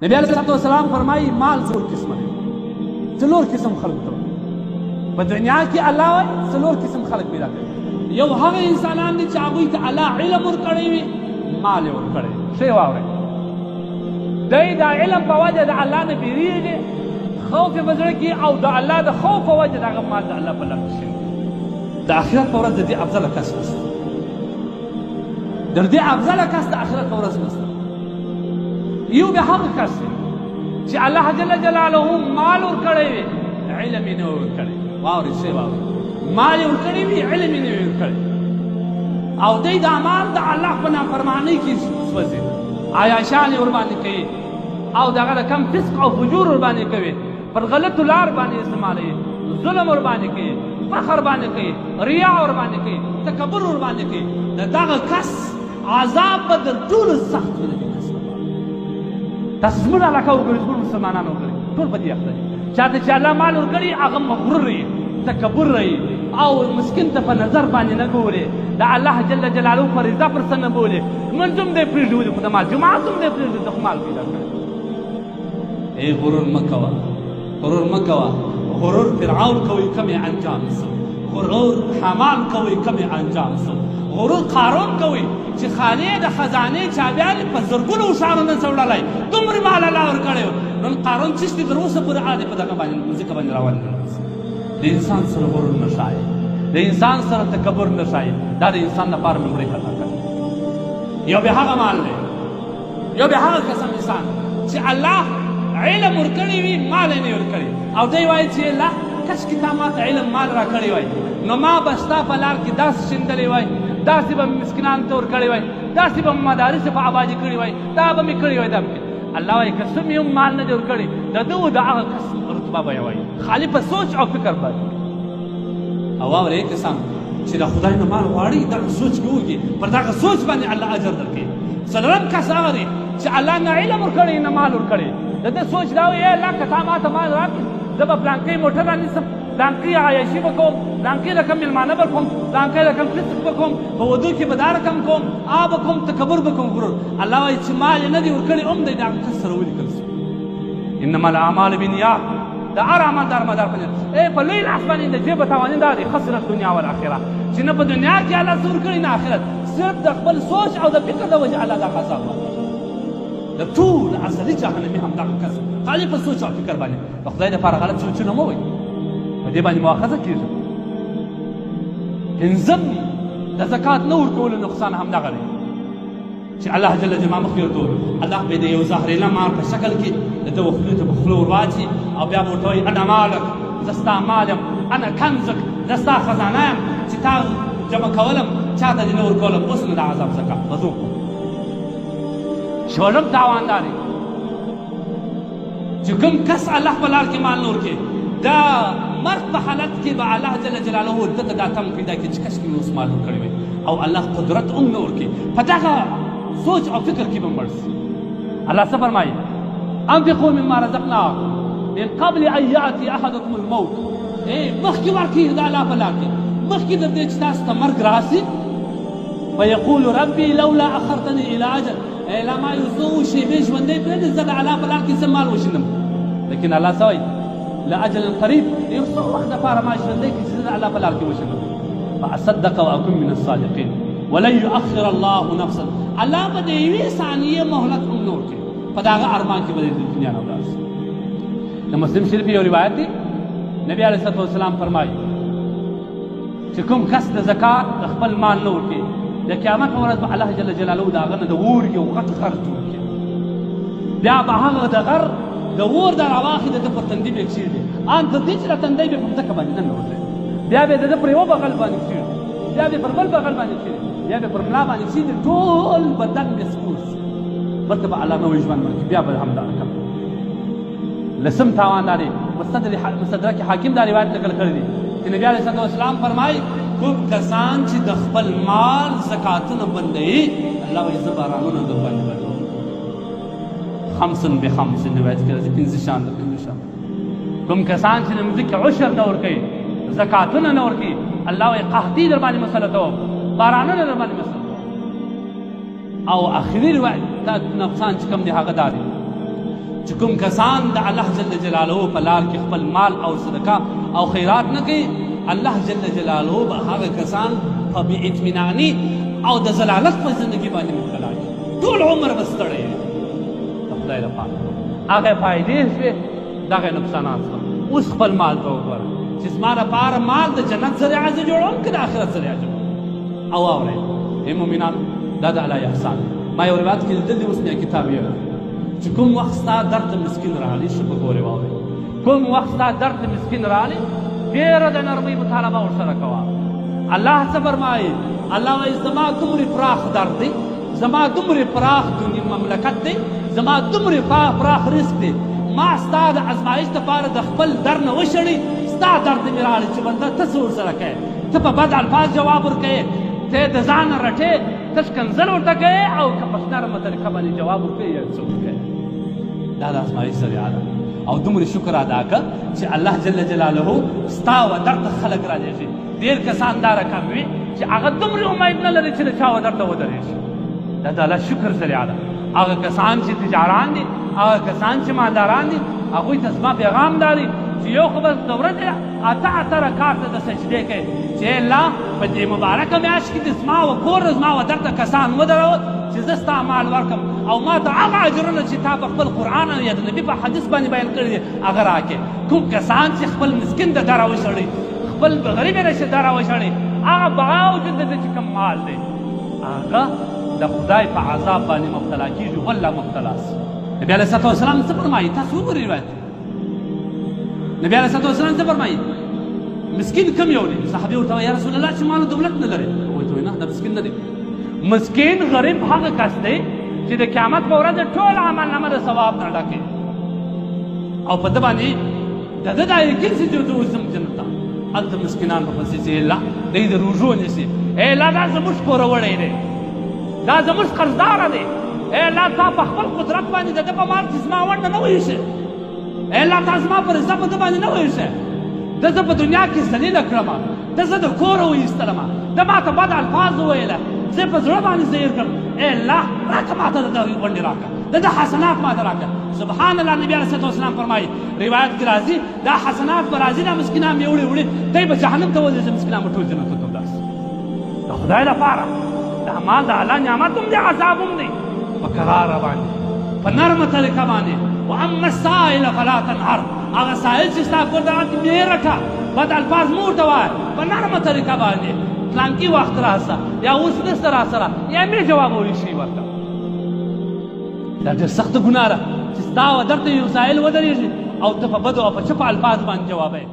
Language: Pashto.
نبی علیہ الصلوۃ والسلام فرمایي مال څلور قسمه دی، څلور قسم خلق ته په دنیا کې الله وایي څلور قسم خلق پیدا کوي. یو هغه انسانان دي چې هغوی ته الله علم ورکړی وي، مال یې ورکړی. ښه واورئ، دی د علم په وجه د الله نه بیریږي، خوف یې په زړه کې او د الله د خوف په وجه د هغه مال د الله په لار کې شوي. د آخرت په ورځ د دې افضله کس نشته، د دې افضله کس د آخرت په ورځ نشته. یو بیا هغه کس دی چې الله جل جلاله مال ورکړی وي، علم یې نه وي ورکړی. واورئ، ښه واورئ، مال یې ورکړی وي، علم یې نه وي ورکړی، او دی دا مال د الله په نافرمانۍ کې سوځي، عیاشان یې ورباندې کوي او د هغه د کم فسق او فجور ورباندې کوي، پر غلطو لار باندې استعمالوي، ظلم ورباندې کوي، فخر باندې کوي، ریا ورباندې کوي، تکبر ورباندې کوي. د دغه کس عذاب به تر ټولو سخت وي. د دې کس لپاره تاسو زموږ علاقه وګورئ، زموږ مسلمانان وګورئ، ټول په دې اخته دي. چاته چې الله مال ورکړي هغه مغرور وي، تکبر وي او مسکین ته په نظر باندې نه ګوري، د الله جل جلاله فریضه پر سر نه بولي. لمونځ هم دی پرېږدي خو د مال، جماعت هم دی پرېږدي خو مال پیدا کړی. ای غرور مه کوه، غرور مه کوه. غرور فرعون کوي کم یې انجام سو، غرور حامان کوي کم یې انجام سو، غرور قارون کوي چې خانې د خزانې چابیان په زرګونو اوښانو نن څه وړلی، دومره مال الله ورکړی و. نن قارون چشتې تر اوسه پورې عادي په دغه باندې مځکه باندې راولي. د انسان سره غرور نه ښایي، د انسان سره تکبر نه ښایي. دا د انسان لپاره لومړی خطا کوي. یو بیا هغه مال دی، یو بیا هغه قسم انسان چې الله علم ورکړی وي، مال یې نه ورکړي، او دی وایي چې الله کاشکې تا ما ته علم مال راکړی وای، نو ما به ستا په لار کې داسې شیندلی وای، داسې به مې مسکینانو ته ورکړی وای، داسې به مې مدارسې په آبادي کړي وای، دا به مې کړی وای، دا به الله وایي که څه مې هم مال نه دی ورکړی، د ده د هغه کس رتبه به یې وایي، خالي په سوچ او فکر باندې. او واورئ کسان چې د خدای نه مال غواړي، دغه سوچ کې وږي، پر دغه سوچ باندې الله اجر درکوي. څلورم کس هغه دی چې الله نه علم ورکړی نه مال ورکړی، د ده سوچ دا وایي ای الله که تا ما ته مال راکړې زه به پلانکۍ موټر رانیسم، پلانکۍ عیاشي به کوم، پلانکۍ رقم مېلمانه به کوم، پلانکۍ رقم فسق به کوم، په ودو کې به دا رقم کوم، به کوم، تکبر به کوم، غرور. الله وایي چې مال یې نه دی ورکړی هم دی د هغه کس سره ولیکل شو. انما الاعمال بالنیات، د هر عمل دار مدار په نیت. په لوی لاس باندې د جیبه تاواني دا دی خسرت دنیا والآخره، چې نه په دنیا کې الله څه ورکړي نه آخرت، صرف د خپل سوچ او د فکر د وجې الله دا عذاب ورکړي. د ټول ازلي جهنمي همدغه کس خالي په سوچ او فکر باندې د خدای دپاره غلط سوچونه مه وایي، په دې باندې مؤاخذه کېږي. پنځم د زکات نه ورکولو نقصان همدغه دی چې الله جل جلاله مخکې ورته الله به د یو زهرېله مار په شکل کې د ده خولې ته په خوله ور واچي او بیا به ورته وایي انا مالک، زه ستا مال یم، انا کنزک، زه ستا خزانه یم چې تا جمع کولم چا ته دې نه ورکولم، اوس نو د عذاب زکات به زه وکړم. شپږم تاوان دا دی چې کوم کس الله په لار کې مال نه ورکوي، دا مرګ په حالت کې به الله جل جلاله ده ته دا تم پیدا کړي چې کاشکې مې اوس مال ورکړی وی، او الله قدرت هم نه ورکوي، په دغه سوچ او فکر کې به مړ شي. الله څه فرمایي؟ انفقوا مما رزقناکم من قبل ان یأتي احدکم الموت. مخکې ورکړي د الله په لار کې، مخکې د دې چې تاسو ته مرګ راسي. فیقول ربي لولا اخرتني الى اجل، لا ما یو څو شېبې ژوندی پرېږدې زه د الله په لار کې څه مال وشیندم. لیکن الله څه وایي؟ لاجل قریب، یو څو وخت دپاره ما ژوندی کړي چې زه د الله په لار کې وشیندم. فاصدق واکن من الصادقین ولن یؤخر الله نفسا، الله به د یوې ثانیې مهلت هم نه ورکوي، په د هغه ارمان کې به د دنیا نه ولاړ شي. د مسلم شریف یو روایت دی، نبي علیه الصلوۃ والسلام فرمایي چې کوم کس د زکات د خپل مال نه ورکوي، د قیامت په ورځ به الله جل جلاله د هغه نه د اور یو غټ غر جوړ کړي، بیا به هغه د غر د اور د راواخلي د ده پر تندي به یې کښېږدي، ان تر دې چې د تندی به په مځکه باندې ننوځي، بیا به یې د ده پر یوه بغل باندې کښېږدي، بیا به یې پر بل بغل باندې کښېږدي، بیا به یې پر ملا باندې کښېږدي، ټول بدن به سپور شي، بلکې به الله نوی ژوند ورکړي، بیا به همدغه کوي. لسم تاوان دا دی، مستدرک حاکم دا روایت نقل کړی دی چې نبي علیه الصلوۃ والسلام فرمایي کوم کسان چې د خپل مال زکاتونه بندوي، الله وایي زه بارانونه در باندې بندوم. خمسن بخمسن روایت کې راځي، پنځه شان د پنځه شان. کوم کسان چې د مځکې عشر نه ورکوي، زکاتونه نه ورکوي، الله وایي قحطي در باندې مسلطوم، بارانونه در باندې مسلطوم. او آخري روایت دا نقصان چې کوم دی هغه دا دی چې کوم کسان د الله جل جلاله په لار کې خپل مال او صدقه او خیرات نه کوي الله جل جلاله به هغه کسان په بې اطمیناني او د ضلالت په زندګي باندې مبتلا کړي ټول عمر به ستړی وي د خدای لپاره هغه فایدې شوې دغه نقصانات شول اوس خپل مال ته وګوره چې زما لپاره مال د جنت ذریعه زه جوړوم که د آخرت ذریعه جوړوم او واورئ ای مؤمنانو دا د الله احسان ما یو روایت کې لیدلی اوس مې کتاب یې چې کوم وخت ستا درد مسکین راغلی ښه په غورې واورئ کوم وخت ستا درد مسکین راغلی ډېره د نرمۍ مطالبه ورسره کوه الله څه فرمایي الله وایي زما دومرې پراخ درد دی زما دومرې پراخ مملکت دی زما دومرې پراخ رزق دی ما ستا د ازمایش دپاره د خپل در نه وشړی ستا درد مې راغلی چې بنده ته څه ورسره کوې ته په بد الفاظ جواب ورکوې ته د ځان نه رټې ته ښکنځل ورته کوې او که په نرمه طریقه باندې جواب ورکوې یا څه ورکوې دا د ازمایش ذریعه ده او دومره شکر ادا کړه چې الله جل جلاله ستا و درته خلک رالیږي ډېر کسان دا رقم وي چې هغه دومره امید نه لري چې د چا و درته ودرېږي دا د الله شکر ذریعه ده هغه کسان چې تجاران دي هغه کسان چې مالداران دي هغوی ته زما پیغام دا دی چې یو خو بس د ورځې اته رکعاته د سجدې کوي چې الله په دې مبارکه میاشت کې د زما و کور زما و درته کسان ودرول چې زه ستا مال ورکړم او ما ته هغه اجرونه چې تا په خپل قرآن یا د نبي په حدیث باندې بیان کړي دي هغه راکړې کوم کسان چې خپل مسکین د دره وشړي خپل غریب رشي دره وشړي هغه باوجود د چې کوم مال دی هغه د خدای په عذاب باندې مبتلا کېږي والله مبتلا سي نبي علیه الصلاة والسلام څه فرمایي تاسو وګورئ روایت نبي علیه الصلاة والسلام څه فرمایي مسکین کم یو دی صحابي ورته یا رسول الله چې مال او دولت نه لري وایي نه دا مسکین نه دی مسکین غریب هغه کس دی چې د قیامت په ورځ ټول عمل نامه د ثواب نه ډکې او په ده باندې د ده دا یقین شي چې زه وځم جنت ته هلته مسکینان به پسې چې الله دوی د روژو نیسي ای الله دا زموږ پوروړی دی دا زموږ قرضداره دی ای الله تا په خپل قدرت باندې د ده په مال کې زما ونډه نه ویښې ای الله تا زما پر عزت په ده باندې نه ویښې ده زه په دنیا کې ذلیله کړم ده زه د کوره وایستلم ده ما ته بد الفاظ وویله زه په زړه باندې زهیر کړم ای الله راکړه ما ته د ده غونډې راکړه د ده حسنات ما ته راکړه سبحان الله نبي علیه السلام فرمایي روایت کې راځي دا حسنات به راځي دا مسکینان مې وړي وړي دی به جهنم ته وځي مسکینان به ټول جنت ته ولاړ د خدای لپاره دا مال د الله نعمت هم دی عذاب هم دی په کراره باندې په نرمه طریقه باندې واما السائل فلا تنهر هغه سائل چې ستا کور دغه کې مې رټه بد الفاظ مه ورته وایه په نرمه طریقه باندې فلانکي وخت راسه یا اوس نشته راسره یا مې جواب وریشي ورته دا ډېر سخته ګناه ده چې ستا و درته یو سائل ودرېږي او ته په بدو او په چپه الفاظ باندې جوابوې